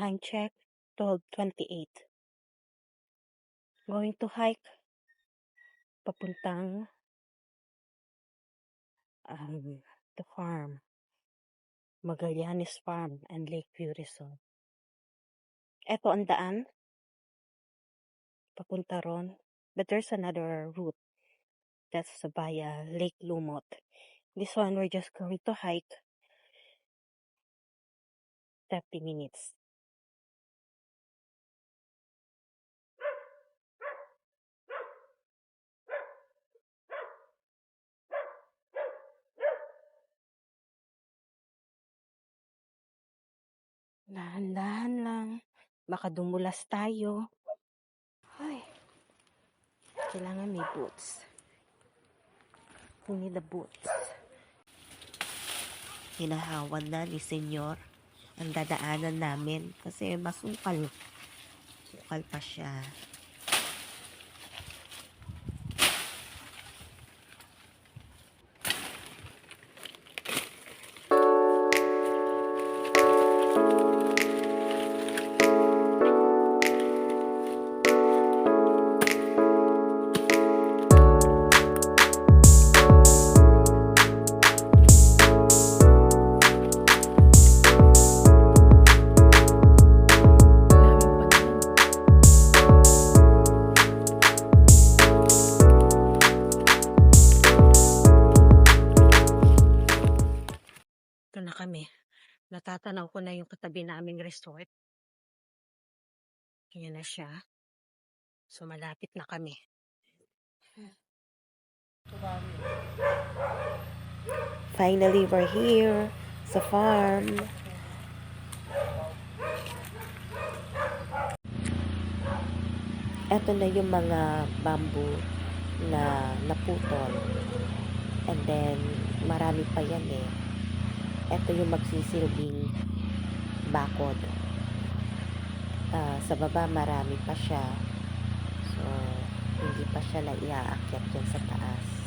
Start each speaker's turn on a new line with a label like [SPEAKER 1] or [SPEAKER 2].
[SPEAKER 1] time check, 12:28. Going to hike papuntang the farm, Magallanes Farm and Lakeview Resort. Eto ang daan, papunta ron. But there's another route that's via Lake Lumot. This one, we're just going to hike 30 minutes. Dahan-dahan lang. Baka dumulas tayo. Ay, kailangan may boots. We need the boots.
[SPEAKER 2] Hinahawan na ni Senyor ang dadaanan namin kasi masukal. Sukal pa siya.
[SPEAKER 1] Ito na kami. Natatanaw ko na yung katabi naming resort. Yan na siya. So, malapit na kami.
[SPEAKER 2] Finally, we're here sa farm. Ito na yung mga bamboo na naputol. And then, marami pa yan eh. Ito yung magsisilbing bakod. Sa baba, marami pa siya. So, hindi pa siya na iaakyat dyan sa taas.